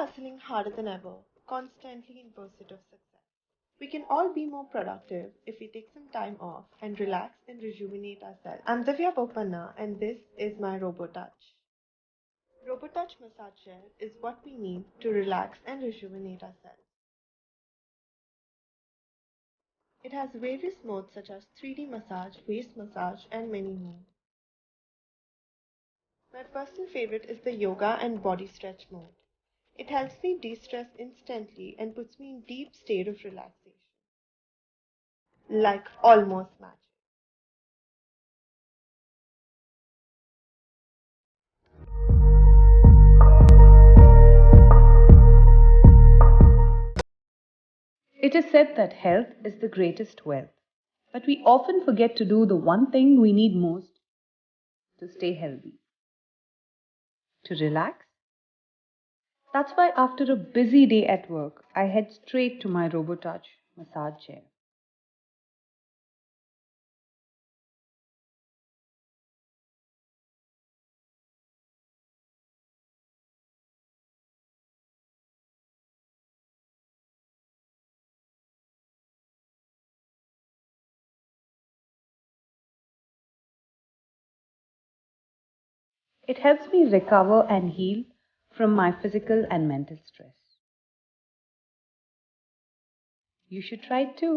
hustling harder than ever, constantly in pursuit of success. We can all be more productive if we take some time off and relax and rejuvenate ourselves. I'm Divya Bopanna and this is my RoboTouch. RoboTouch massage chair is what we need to relax and rejuvenate ourselves. It has various modes such as 3D massage, waist massage, and many more. My personal favorite is the yoga and body stretch mode. It helps me de-stress instantly and puts me in deep state of relaxation. Like almost magic. It is said that health is the greatest wealth, but we often forget to do the one thing we need most to stay healthy, to relax. That's why after a busy day at work, I head straight to my RoboTouch massage chair. It helps me recover and heal from my physical and mental stress. You should try it too.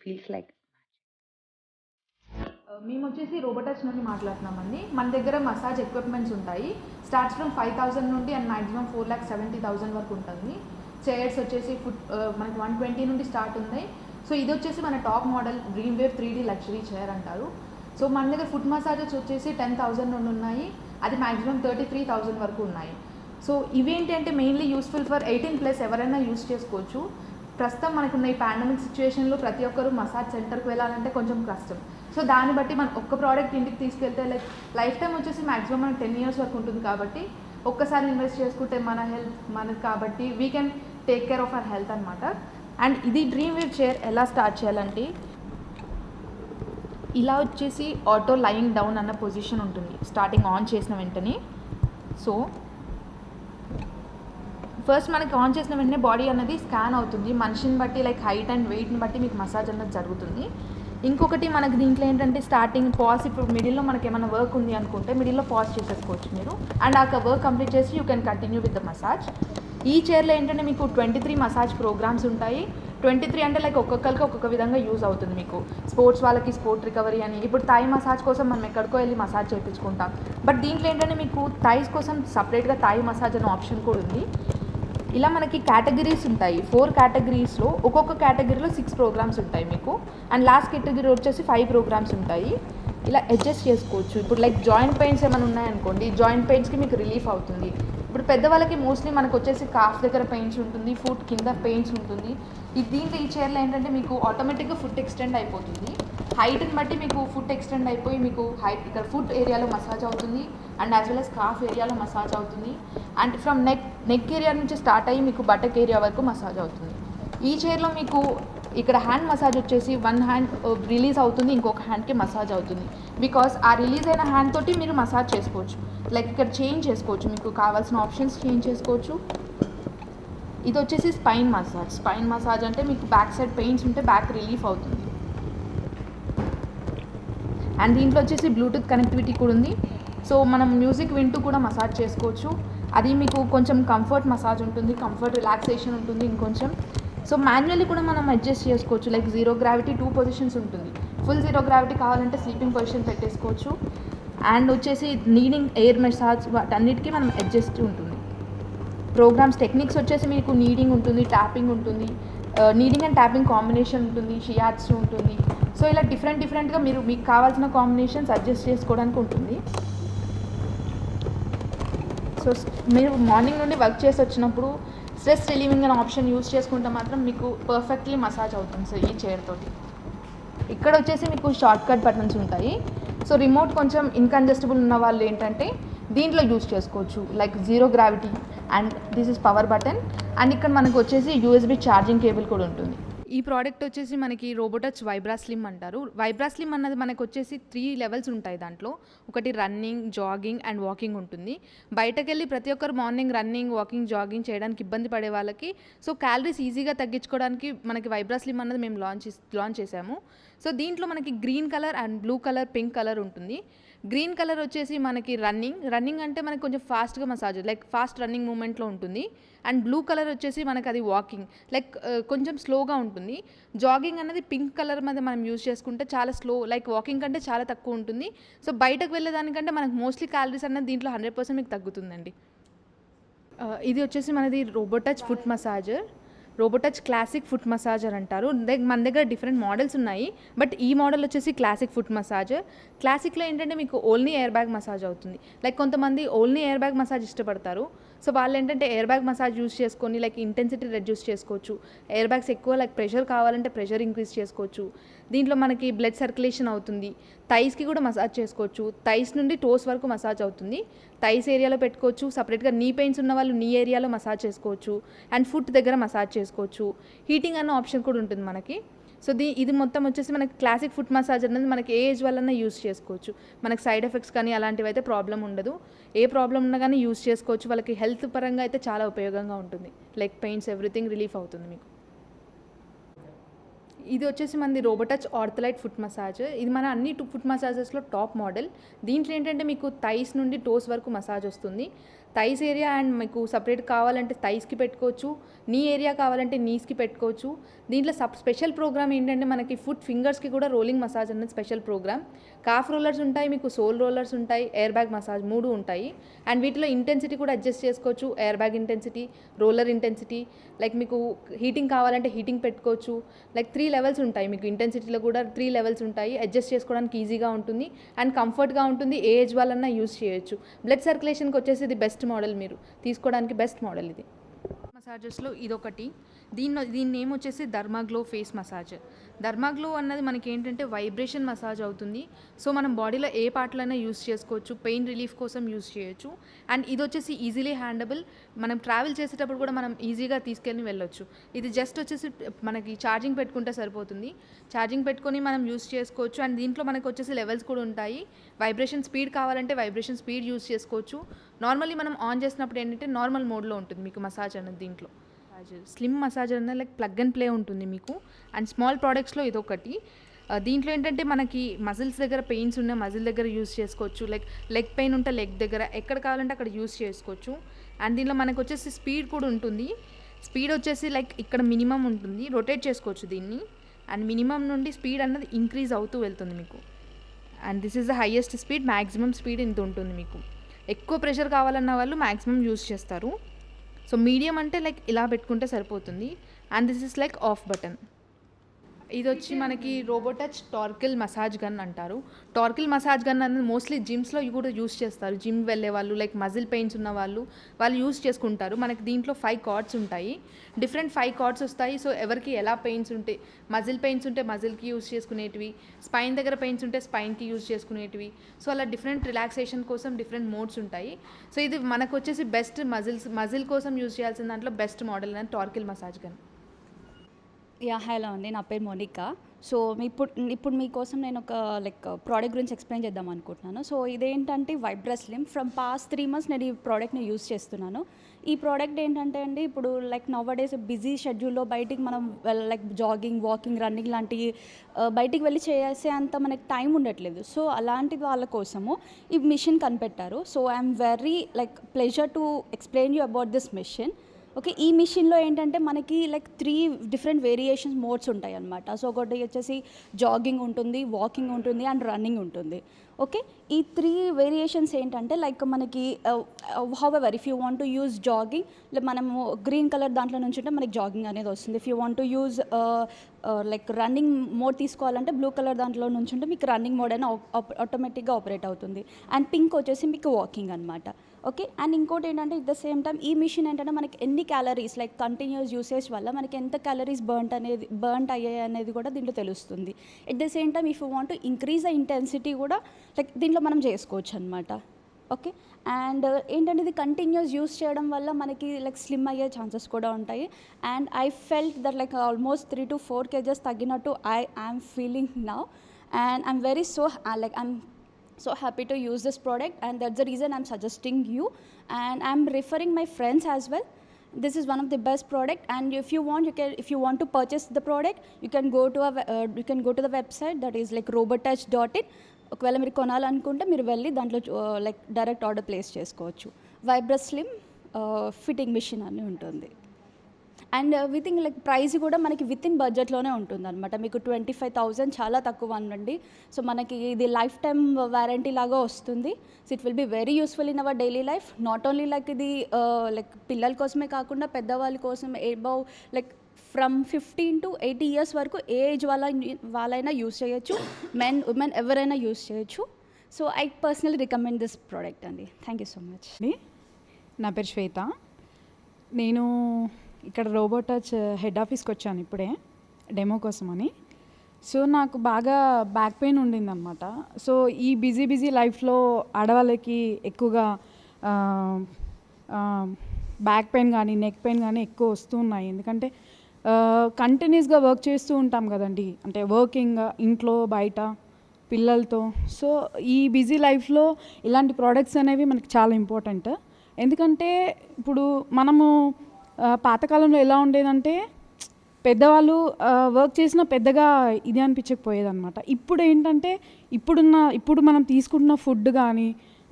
Feels like మేము వచ్చేసి రోబోటచ్ నుండి మాట్లాడుతున్నామండి. మన దగ్గర massage equipments ఉంటాయి. Starts from 5,000 నుండి and maximum 4,70,000 వరకు ఉంటుంది. చైర్స్ వచ్చేసి మనకి 120 నుండి స్టార్ట్ ఉన్నాయి. సో ఇది వచ్చేసి మన top model dream wave 3D luxury chair అంటారు. సో మన దగ్గర ఫుట్ మసాజెస్ వచ్చేసి 10,000 నుండి ఉన్నాయి. అది మ్యాక్సిమం 33,000 వరకు ఉన్నాయి. సో ఇవేంటి అంటే మెయిన్లీ యూస్ఫుల్ ఫర్ 18+ ఎవరైనా యూస్ చేసుకోవచ్చు. ప్రస్తుతం మనకున్న ఈ పాండమిక్ సిచ్యువేషన్లో ప్రతి ఒక్కరు మసాజ్ సెంటర్కి వెళ్ళాలంటే కొంచెం కష్టం. సో దాన్ని బట్టి మనం ఒక్క ప్రోడక్ట్ ఇంటికి తీసుకెళ్తే లైఫ్ టైం వచ్చేసి మ్యాక్సిమం మనకు 10 years వరకు ఉంటుంది. కాబట్టి ఒక్కసారి ఇన్వెస్ట్ చేసుకుంటే మన హెల్త్ మనకు కాబట్టి we can take care of our health అనమాట. అండ్ ఇది డ్రీమ్ వేవ్ చైర్ ఎలా స్టార్ట్ చేయాలంటే ఇలా వచ్చేసి ఆటో లయింగ్ డౌన్ అన్న పొజిషన్ ఉంటుంది స్టార్టింగ్ ఆన్ చేసిన వెంటనే. సో ఫస్ట్ మనకి ఆన్ చేసిన వెంటనే బాడీ అనేది స్కాన్ అవుతుంది. మనిషిని బట్టి లైక్ హైట్ అండ్ వెయిట్ని బట్టి మీకు మసాజ్ అన్నది జరుగుతుంది. ఇంకొకటి మనకి దీంట్లో ఏంటంటే స్టార్టింగ్ పాజ్, ఇప్పుడు మిడిల్లో మనకి ఏమైనా వర్క్ ఉంది అనుకుంటే మిడిల్లో పాజ్ చేసేసుకోవచ్చు మీరు. అండ్ ఆ వర్క్ కంప్లీట్ చేసి you can continue with the massage. ఈ చైర్లో ఏంటంటే మీకు 23 మసాజ్ ప్రోగ్రామ్స్ ఉంటాయి. 23 అంటే లైక్ ఒక్కొక్కరికి ఒక్కొక్క విధంగా యూజ్ అవుతుంది. మీకు స్పోర్ట్స్ వాళ్ళకి స్పోర్ట్ రికవరీ అని, ఇప్పుడు థాయ్ మసాజ్ కోసం మనం ఎక్కడికో వెళ్ళి మసాజ్ చేయించుకుంటాం. బట్ దీంట్లో ఏంటంటే మీకు థైస్ కోసం సపరేట్గా థాయ్ మసాజ్ అనే ఆప్షన్ కూడా ఉంది. ఇలా మనకి కేటగిరీస్ ఉంటాయి. 4 కేటగిరీస్లో ఒక్కొక్క కేటగిరీలో 6 ప్రోగ్రామ్స్ ఉంటాయి మీకు. అండ్ లాస్ట్ కేటగిరీ వచ్చేసి 5 ప్రోగ్రామ్స్ ఉంటాయి. ఇలా అడ్జస్ట్ చేసుకోవచ్చు. ఇప్పుడు లైక్ జాయింట్ పెయిన్స్ ఏమైనా ఉన్నాయనుకోండి, జాయింట్ పెయిన్స్కి మీకు రిలీఫ్ అవుతుంది. ఇప్పుడు పెద్దవాళ్ళకి మోస్ట్లీ మనకు వచ్చేసి కాఫ్ దగ్గర పెయిన్స్ ఉంటుంది, ఫుట్ కింద పెయిన్స్ ఉంటుంది. దీంట్లో ఈ చైర్లో ఏంటంటే మీకు ఆటోమేటిక్గా ఫుట్ ఎక్స్టెండ్ అయిపోతుంది. హైట్ని బట్టి మీకు ఫుట్ ఎక్స్టెండ్ అయిపోయి మీకు హైట్ ఇక్కడ ఫుట్ ఏరియాలో మసాజ్ అవుతుంది and as well as calf ఏరియాలో మసాజ్ అవుతుంది. అండ్ ఫ్రమ్ నెక్ ఏరియా నుంచి స్టార్ట్ అయ్యి మీకు బటక్ ఏరియా వరకు మసాజ్ అవుతుంది. ఈ చైర్లో మీకు ఇక్కడ హ్యాండ్ మసాజ్ వచ్చేసి 1 హ్యాండ్ రిలీజ్ అవుతుంది, ఇంకొక హ్యాండ్కి మసాజ్ అవుతుంది. బికాస్ ఆ రిలీజ్ అయిన హ్యాండ్ తోటి మీరు మసాజ్ చేసుకోవచ్చు. లైక్ ఇక్కడ చేంజ్ చేసుకోవచ్చు, మీకు కావాల్సిన ఆప్షన్స్ చేంజ్ చేసుకోవచ్చు. ఇది వచ్చేసి స్పైన్ మసాజ్. స్పైన్ మసాజ్ అంటే మీకు బ్యాక్ సైడ్ పెయిన్స్ ఉంటే బ్యాక్ రిలీఫ్ అవుతుంది. అండ్ దీంట్లో వచ్చేసి బ్లూటూత్ కనెక్టివిటీ కూడా ఉంది. సో మనం మ్యూజిక్ వింటూ కూడా మసాజ్ చేసుకోవచ్చు. అది మీకు కొంచెం కంఫర్ట్ మసాజ్ ఉంటుంది, కంఫర్ట్ రిలాక్సేషన్ ఉంటుంది ఇంకొంచెం. సో మాన్యువల్లీ కూడా మనం అడ్జస్ట్ చేసుకోవచ్చు. లైక్ 0 gravity 2 పొజిషన్స్ ఉంటుంది. ఫుల్ 0 gravity కావాలంటే స్లీపింగ్ పొజిషన్ పెట్టేసుకోవచ్చు. అండ్ వచ్చేసి నీడింగ్ ఎయిర్ మసాజ్ వాటన్నిటికీ మనం అడ్జస్ట్ ఉంటుంది. ప్రోగ్రామ్స్ టెక్నిక్స్ వచ్చేసి మీకు నీడింగ్ ఉంటుంది, ట్యాపింగ్ ఉంటుంది, నీడింగ్ అండ్ ట్యాపింగ్ కాంబినేషన్ ఉంటుంది, షియాట్స్ ఉంటుంది. సో ఇలా డిఫరెంట్గా మీకు కావాల్సిన కాంబినేషన్స్ అడ్జస్ట్ చేసుకోవడానికి ఉంటుంది. సో మీరు మార్నింగ్ నుండి వర్క్ చేసి వచ్చినప్పుడు స్ట్రెస్ రిలీవింగ్ అనే ఆప్షన్ యూస్ చేసుకుంటే మాత్రం మీకు పర్ఫెక్ట్లీ మసాజ్ అవుతుంది సార్ ఈ చైర్ తోటి. ఇక్కడ వచ్చేసి మీకు షార్ట్ కట్ బటన్స్ ఉంటాయి. సో రిమోట్ కొంచెం ఇన్కంజెస్టబుల్ ఉన్న వాళ్ళు ఏంటంటే దీంట్లో యూస్ చేసుకోవచ్చు. Like 0 gravity and this is power button. And ఇక్కడ మనకు వచ్చేసి USB ఛార్జింగ్ కేబుల్ కూడా ఉంటుంది. ఈ ప్రోడక్ట్ వచ్చేసి మనకి రోబోటచ్ వైబ్రా స్లిమ్ అంటారు. వైబ్రా స్లిమ్ అన్నది మనకు వచ్చేసి 3 లెవెల్స్ ఉంటాయి దాంట్లో. ఒకటి రన్నింగ్, జాగింగ్ అండ్ వాకింగ్ ఉంటుంది. బయటకెళ్ళి ప్రతి ఒక్కరు మార్నింగ్ రన్నింగ్, వాకింగ్, జాగింగ్ చేయడానికి ఇబ్బంది పడే వాళ్ళకి సో క్యాలరీస్ ఈజీగా తగ్గించుకోవడానికి మనకి వైబ్రా స్లిమ్ అన్నది మేము లాంచ్ చేసాము. సో దీంట్లో మనకి green colour and blue colour, pink colour ఉంటుంది. గ్రీన్ కలర్ వచ్చేసి మనకి రన్నింగ్ అంటే మనకి కొంచెం ఫాస్ట్గా మసాజ్ లైక్ ఫాస్ట్ రన్నింగ్ మూమెంట్లో ఉంటుంది. అండ్ బ్లూ కలర్ వచ్చేసి మనకి అది వాకింగ్ లైక్ కొంచెం స్లోగా ఉంటుంది. జాగింగ్ అనేది పింక్ కలర్ మీద మనం యూజ్ చేసుకుంటే చాలా స్లో లైక్ వాకింగ్ కంటే చాలా తక్కువ ఉంటుంది. సో బయటకు వెళ్ళేదానికంటే మనకు మోస్ట్లీ క్యాలరీస్ అనేది దీంట్లో 100% మీకు తగ్గుతుందండి. ఇది వచ్చేసి మనది Robotouch foot massager, Robotouch classic foot massager అంటారు. మన దగ్గర డిఫరెంట్ మోడల్స్ ఉన్నాయి, బట్ ఈ మోడల్ వచ్చేసి క్లాసిక్ ఫుట్ మసాజర్. క్లాసిక్లో ఏంటంటే మీకు ఓన్లీ ఎయిర్ బ్యాగ్ మసాజ్ అవుతుంది. లైక్ కొంతమంది ఓన్లీ ఎయిర్ బ్యాగ్ మసాజ్ ఇష్టపడతారు. సో వాళ్ళు ఏంటంటే ఎయిర్ బ్యాగ్ మసాజ్ యూస్ చేసుకొని లైక్ ఇంటెన్సిటీ రెడ్యూస్ చేసుకోవచ్చు. ఎయిర్ బ్యాగ్స్ ఎక్కువ లైక్ ప్రెషర్ కావాలంటే ప్రెషర్ ఇంక్రీజ్ చేసుకోవచ్చు. దీంట్లో మనకి బ్లడ్ సర్క్యులేషన్ అవుతుంది. థైస్కి కూడా మసాజ్ చేసుకోవచ్చు. థైస్ నుండి టోస్ వరకు మసాజ్ అవుతుంది. థైస్ ఏరియాలో పెట్టుకోవచ్చు. సపరేట్గా నీ పెయిన్స్ ఉన్న వాళ్ళు నీ ఏరియాలో మసాజ్ చేసుకోవచ్చు. అండ్ ఫుట్ దగ్గర మసాజ్ చేసుకోవచ్చు. హీటింగ్ అన్న ఆప్షన్ కూడా ఉంటుంది మనకి. సో ఇది మొత్తం వచ్చేసి మనకి క్లాసిక్ ఫుట్ మసాజ్ అనేది మనకి ఏ ఏజ్ వల్లన్నా యూస్ చేసుకోవచ్చు. మనకి సైడ్ ఎఫెక్ట్స్ కానీ అలాంటివి అయితే ప్రాబ్లం ఉండదు. ఏ ప్రాబ్లం ఉన్నా కానీ యూస్ చేసుకోవచ్చు. వాళ్ళకి హెల్త్ పరంగా అయితే చాలా ఉపయోగంగా ఉంటుంది. లైక్ పెయిన్స్ ఎవ్రీథింగ్ రిలీఫ్ అవుతుంది మీకు. ఇది వచ్చేసి మనది రోబోటచ్ ఆర్థలైట్ ఫుట్ మసాజ్. ఇది మన అన్ని ఫుట్ మసాజెస్లో టాప్ మోడల్. దీంట్లో ఏంటంటే మీకు థైస్ నుండి టోస్ వరకు మసాజ్ వస్తుంది. థైస్ ఏరియా అండ్ మీకు సపరేట్ కావాలంటే థైస్కి పెట్టుకోవచ్చు. నీ ఏరియా కావాలంటే నీస్కి పెట్టుకోవచ్చు. దీంట్లో స్పెషల్ ప్రోగ్రామ్ ఏంటంటే మనకి ఫుట్ ఫింగర్స్కి కూడా రోలింగ్ మసాజ్ అనేది స్పెషల్ ప్రోగ్రామ్. కాఫ్ రోలర్స్ ఉంటాయి, మీకు సోల్ రోలర్స్ ఉంటాయి, ఎయిర్ బ్యాగ్ మసాజ్ 3 ఉంటాయి. అండ్ వీటిలో ఇంటెన్సిటీ కూడా అడ్జస్ట్ చేసుకోవచ్చు. Air bag intensity, roller intensity, like మీకు హీటింగ్ కావాలంటే హీటింగ్ పెట్టుకోవచ్చు. లైక్ 3 లెవెల్స్ ఉంటాయి. మీకు ఇంటెన్సిటీలో కూడా 3 లెవెల్స్ ఉంటాయి. అడ్జస్ట్ చేసుకోవడానికి ఈజీగా ఉంటుంది అండ్ కంఫర్ట్గా ఉంటుంది. ఏ ఏజ్ వాళ్ళన్నా యూస్ చేయొచ్చు. బ్లడ్ సర్క్యులేషన్కి వచ్చేసి ఇది బెస్ట్ మోడల్, మీరు తీసుకోవడానికి బెస్ట్ మోడల్ ఇది. మసాజెస్లో ఇదొకటి. దీని నేమ్ వచ్చేసి ధర్మాగ్లో ఫేస్ మసాజ్. ధర్మాగ్లో అన్నది మనకి ఏంటంటే వైబ్రేషన్ మసాజ్ అవుతుంది. సో మనం బాడీలో ఏ పార్ట్లైనా యూస్ చేసుకోవచ్చు. పెయిన్ రిలీఫ్ కోసం యూస్ చేయొచ్చు. అండ్ ఇది వచ్చేసి ఈజీలీ హ్యాండబుల్. మనం ట్రావెల్ చేసేటప్పుడు కూడా మనం ఈజీగా తీసుకెళ్ళి వెళ్ళొచ్చు. ఇది జస్ట్ వచ్చేసి మనకి ఛార్జింగ్ పెట్టుకుంటే సరిపోతుంది. ఛార్జింగ్ పెట్టుకొని మనం యూస్ చేసుకోవచ్చు. అండ్ దీంట్లో మనకు వచ్చేసి లెవెల్స్ కూడా ఉంటాయి. వైబ్రేషన్ స్పీడ్ కావాలంటే వైబ్రేషన్ స్పీడ్ యూస్ చేసుకోవచ్చు. నార్మల్లీ మనం ఆన్ చేసినప్పుడు ఏంటంటే నార్మల్ మోడ్లో ఉంటుంది మీకు మసాజ్ అనేది. దీంట్లో స్లిమ్ మసాజర్ అనేది లైక్ ప్లగ్ అండ్ ప్లే ఉంటుంది మీకు. అండ్ స్మాల్ ప్రోడక్ట్స్లో ఇదొకటి. దీంట్లో ఏంటంటే మనకి మజిల్స్ దగ్గర పెయిన్స్ ఉన్న మజిల్ దగ్గర యూస్ చేసుకోవచ్చు. లైక్ లెగ్ పెయిన్ ఉంటే లెగ్ దగ్గర ఎక్కడ కావాలంటే అక్కడ యూస్ చేసుకోవచ్చు. అండ్ దీంట్లో మనకు వచ్చేసి స్పీడ్ కూడా ఉంటుంది. స్పీడ్ వచ్చేసి లైక్ ఇక్కడ మినిమం ఉంటుంది, రొటేట్ చేసుకోవచ్చు దీన్ని. అండ్ మినిమం నుండి స్పీడ్ అన్నది ఇంక్రీజ్ అవుతూ వెళ్తుంది మీకు. And this is the highest speed. Maximum speed ఇంత ఉంటుంది మీకు. ఎక్కువ ప్రెషర్ కావాలన్న వాళ్ళు మ్యాక్సిమం యూస్ చేస్తారు. సో మీడియం అంటే లైక్ ఇలా పెట్టుకుంటే సరిపోతుంది. And this is like of button. ఇది వచ్చి మనకి రోబోటచ్ టార్కిల్ మసాజ్ గన్ అంటారు. టార్కిల్ మసాజ్ గన్ అనేది మోస్ట్లీ జిమ్స్లో కూడా యూస్ చేస్తారు. జిమ్ వెళ్ళే వాళ్ళు లైక్ మజిల్ పెయిన్స్ ఉన్న వాళ్ళు యూస్ చేసుకుంటారు. మనకి దీంట్లో 5 కార్డ్స్ ఉంటాయి. డిఫరెంట్ 5 కార్డ్స్ వస్తాయి. సో ఎవరికి ఎలా పెయిన్స్ ఉంటాయి, మజిల్ పెయిన్స్ ఉంటే మజిల్కి యూస్ చేసుకునేటివి, స్పైన్ దగ్గర పెయిన్స్ ఉంటే స్పైన్కి యూస్ చేసుకునేటివి. సో అలా డిఫరెంట్ రిలాక్సేషన్ కోసం డిఫరెంట్ మోడ్స్ ఉంటాయి. సో ఇది మనకు వచ్చేసి బెస్ట్ మజిల్ కోసం యూస్ చేయాల్సిన దాంట్లో బెస్ట్ మోడల్ అనేది టార్కిల్ మసాజ్ గన్. హలో అండి, నా పేరు మోనికా. సో ఇప్పుడు మీకోసం నేను ఒక ప్రోడక్ట్ గురించి ఎక్స్ప్లెయిన్ చేద్దాం అనుకుంటున్నాను. సో ఇదేంటంటే వైబ్రా స్లిమ్. ఫ్రమ్ పాస్ట్ 3 months నేను ఈ ప్రోడక్ట్ని యూస్ చేస్తున్నాను. ఈ ప్రోడక్ట్ ఏంటంటే అండి, ఇప్పుడు నౌ-a-days బిజీ షెడ్యూల్లో బయటికి మనం జాగింగ్, వాకింగ్, రన్నింగ్ లాంటివి బయటికి వెళ్ళి చేసే అంత మనకి టైం ఉండట్లేదు. సో అలాంటి వాళ్ళ కోసము ఈ మిషన్ కనిపెట్టారు. So I'm very pleasure to explain you about this machine. Okay, ఈ మిషన్లో ఏంటంటే మనకి 3 డిఫరెంట్ వేరియేషన్స్ మోడ్స్ ఉంటాయి అన్నమాట. సో ఒకటి వచ్చేసి జాగింగ్ ఉంటుంది, వాకింగ్ ఉంటుంది అండ్ రన్నింగ్ ఉంటుంది. ఓకే, ఈ 3 వేరియేషన్స్ ఏంటంటే మనకి however if you want to use jogging, మనము గ్రీన్ కలర్ దాంట్లో నుంచి ఉంటే మనకి జాగింగ్ అనేది వస్తుంది. If you want to use running mode తీసుకోవాలంటే బ్లూ కలర్ దాంట్లో నుంచి ఉంటే మీకు రన్నింగ్ మోడ్ అయినా ఆటోమేటిక్గా ఆపరేట్ అవుతుంది. అండ్ పింక్ వచ్చేసి మీకు వాకింగ్ అనమాట. ఓకే, అండ్ ఇంకోటి ఏంటంటే ఎట్ ద సేమ్ టైం ఈ మిషన్ ఏంటంటే మనకి ఎన్ని క్యాలరీస్ కంటిన్యూస్ యూసేజ్ వల్ల మనకి ఎంత క్యాలరీస్ బర్న్ అయ్యాయి అనేది కూడా దీంట్లో తెలుస్తుంది. At the same time if you want to increase the intensity కూడా దీంట్లో మనం చేసుకోవచ్చు అనమాట. ఓకే. అండ్ ఏంటంటే ఇది కంటిన్యూస్ యూస్ చేయడం వల్ల మనకి లైక్ స్లిమ్ అయ్యే ఛాన్సెస్ కూడా ఉంటాయి. And I felt that like almost 3 to 4 kgs తగ్గినట్టు I am feeling now. And I'm very I'm so happy to use this product, and that's the reason I'm suggesting you, and I'm referring my friends as well. This is one of the best product, and if you want to purchase the product, you can go to the website, that is like robotouch.in. ఒకవేళ మీరు కొనాలనుకుంటే మీరు వెళ్ళి దాంట్లో like direct order place చేసుకోవచ్చు. వైబ్రస్ slim fitting machine అని ఉంటుంది. And within like price కూడా మనకి వితిన్ బడ్జెట్లోనే ఉంటుంది అనమాట. మీకు 25,000 చాలా తక్కువ అనండి. సో మనకి ఇది లైఫ్ టైమ్ వారంటీ లాగా వస్తుంది. So it will be very useful in our daily life. Not only like ఇది లైక్ పిల్లల కోసమే కాకుండా పెద్దవాళ్ళ కోసం above like from 15 to 80 years వరకు ఏ ఏజ్ వాళ్ళైనా యూస్ చేయొచ్చు. మెన్ ఉమెన్ ఎవరైనా యూస్ చేయొచ్చు. So I personally recommend this product అండి. Thank you so much. నా పేరు శ్వేత. నేను ఇక్కడ రోబోటచ్ హెడ్ ఆఫీస్కి వచ్చాను ఇప్పుడే డెమో కోసమని. సో నాకు బాగా బ్యాక్ పెయిన్ ఉండిందనమాట. సో ఈ బిజీ లైఫ్లో ఆడవాళ్ళకి ఎక్కువగా బ్యాక్ పెయిన్ కానీ నెక్ పెయిన్ కానీ ఎక్కువ వస్తూ ఉన్నాయి. ఎందుకంటే కంటిన్యూస్గా వర్క్ చేస్తూ ఉంటాం కదండి, అంటే వర్కింగ్ ఇంట్లో బయట పిల్లలతో. సో ఈ బిజీ లైఫ్లో ఇలాంటి ప్రోడక్ట్స్ అనేవి మనకి చాలా ఇంపార్టెంట్. ఎందుకంటే ఇప్పుడు మనము పాతకాలంలో ఎలా ఉండేదంటే పెద్దవాళ్ళు వర్క్ చేసిన పెద్దగా ఇది అనిపించకపోయేదన్నమాట. ఇప్పుడు ఏంటంటే ఇప్పుడు మనం తీసుకుంటున్న ఫుడ్ కానీ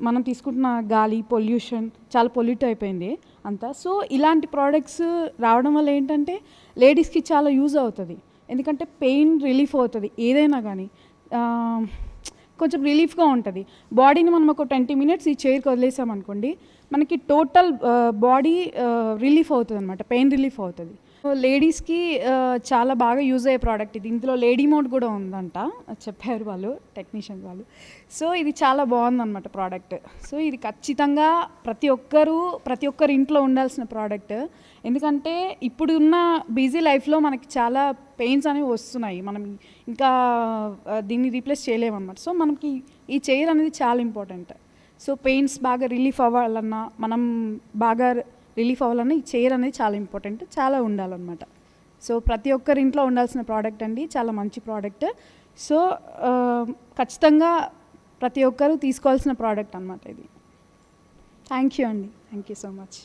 మనం తీసుకుంటున్న గాలి పొల్యూషన్ చాలా పొల్యూట్ అయిపోయింది అంతా. సో ఇలాంటి ప్రోడక్ట్స్ రావడం వల్ల ఏంటంటే లేడీస్కి చాలా యూజ్ అవుతుంది. ఎందుకంటే పెయిన్ రిలీఫ్ అవుతుంది. ఏదైనా కానీ కొంచెం రిలీఫ్గా ఉంటుంది. బాడీని మనం ఒక 20 minutes ఈ చైర్కి వదిలేసామనుకోండి, మనకి టోటల్ బాడీ రిలీఫ్ అవుతుంది అనమాట, పెయిన్ రిలీఫ్ అవుతుంది. లేడీస్కి చాలా బాగా యూజ్ అయ్యే ప్రోడక్ట్ ఇది. ఇందులో లేడీ మోడ్ కూడా ఉందంట చెప్పారు వాళ్ళు టెక్నీషియన్ వాళ్ళు. సో ఇది చాలా బాగుందన్నమాట ప్రోడక్ట్. సో ఇది ఖచ్చితంగా ప్రతి ఒక్కరు ఇంట్లో ఉండాల్సిన ప్రోడక్ట్. ఎందుకంటే ఇప్పుడున్న బిజీ లైఫ్లో మనకి చాలా పెయిన్స్ అనేవి వస్తున్నాయి. మనం ఇంకా దీన్ని రీప్లేస్ చేయలేమన్నమాట. సో మనకి ఈ చైర్ అనేది చాలా ఇంపార్టెంట్. సో పెయిన్స్ బాగా రిలీఫ్ అవ్వాలన్నా మనం బాగా రిలీఫ్ అవ్వాలన్నా ఈ చైర్ అనేది చాలా ఇంపార్టెంట్, చాలా ఉండాలన్నమాట. సో ప్రతి ఒక్కరి ఇంట్లో ఉండాల్సిన ప్రోడక్ట్ అండి, చాలా మంచి ప్రోడక్ట్. సో ఖచ్చితంగా ప్రతి ఒక్కరూ తీసుకోవాల్సిన ప్రోడక్ట్ అన్నమాట ఇది. థ్యాంక్ యూ అండి. Thank you so much.